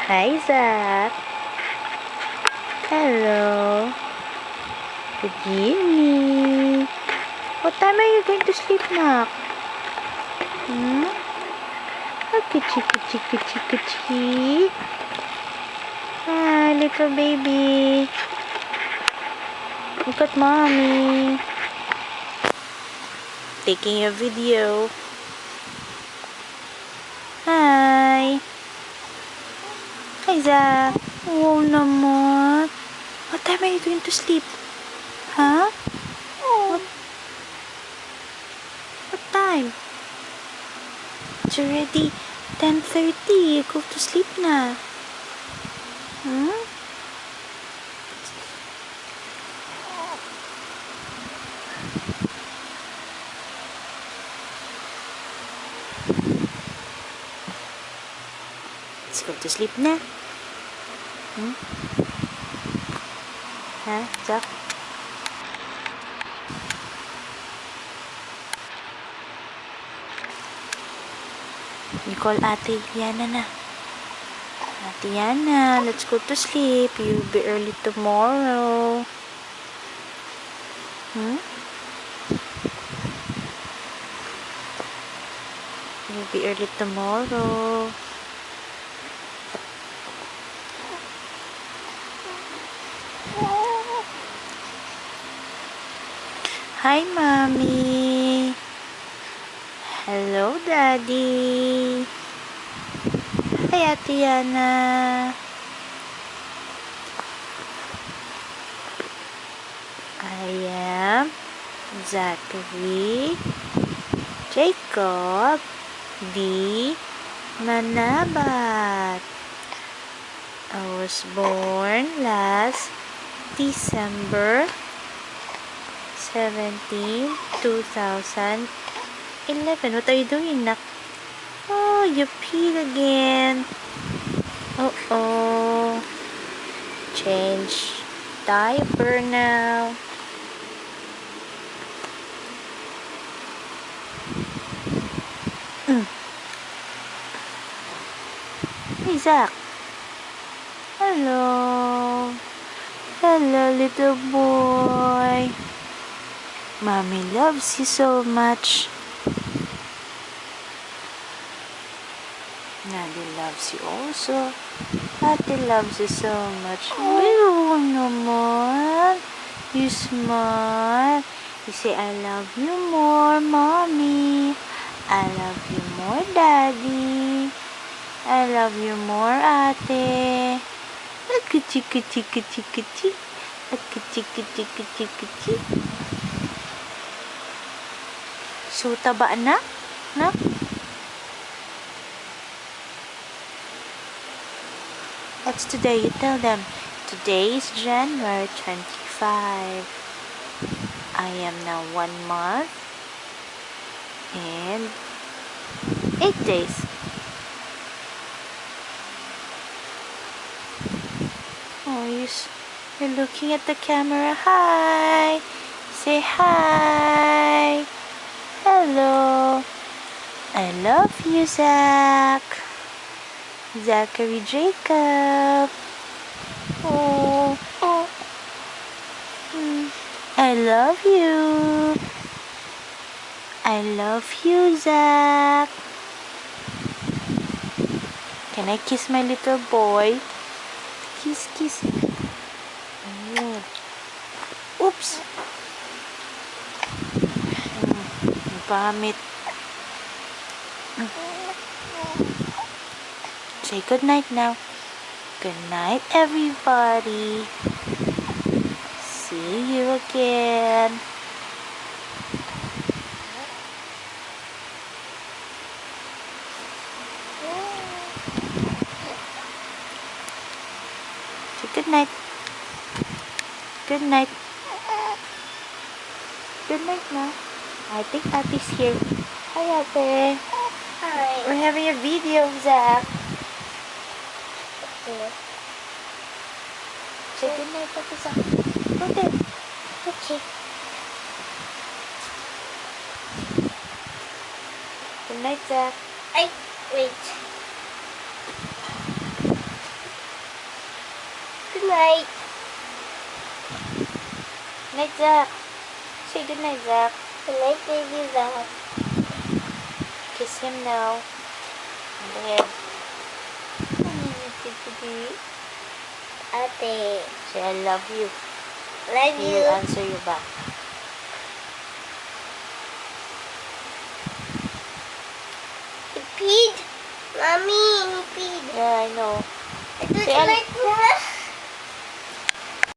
Hi, Zach. Hello. Good evening. What time are you going to sleep, Nak? Oh, kitchi, kitchi, kitchi, kitchi. Hi, little baby. Look at mommy. Taking a video. Hi. Hi, Zach. Oh, naman. What time are you going to sleep? Huh? What time? It's already 10:30. Go to sleep na. Let's go to sleep na. Ha, Zach? You call Ate Yana na. Ate Yana, let's go to sleep. You'll be early tomorrow. You'll be early tomorrow. Hi, Mommy. Hello, Daddy. Hi, Ate Yana. I am Zachary Jacob D. Manabat. I was born last December 17, 2011. What are you doing, Nak? Oh, you peed again. Uh-oh. Change diaper now. Hey, Zach. Hello. Hello, little boy. Mommy loves you so much. Daddy loves you also. Ate loves you so much. Oh, naman. You smile. You say, I love you more, Mommy. I love you more, Daddy. I love you more, Ate. Kitchi, kitchi, kitchi, kitchi. Kitchi, kitchi, kitchi, kitchi. So, taba na? No? What's today? You tell them. Today is January 25. I am now 1 month and 8 days. Oh, you're looking at the camera. Hi. Say hi. Hello. I love you, Zach. Zachary Jacob. Oh. I love you. I love you, Zach. Can I kiss my little boy? Kiss, kiss. Oops. Pamit. Say good night now. Good night, everybody. See you again. Say good night. Good night. Good night now. I think Ate's here. Hi, Ate. Hi. We're having a video of Zach. Say good night, Ate Zach. Go there. Okay. Good night, Zach. Wait. night. Night, Zach. Say good night, Zach. Good night, baby Zach. Kiss him now. On the head. Ate. Say, I love you. Love He you. will answer you back. He peed. Mommy, he peed. Yeah, I know. I don't Say, like that.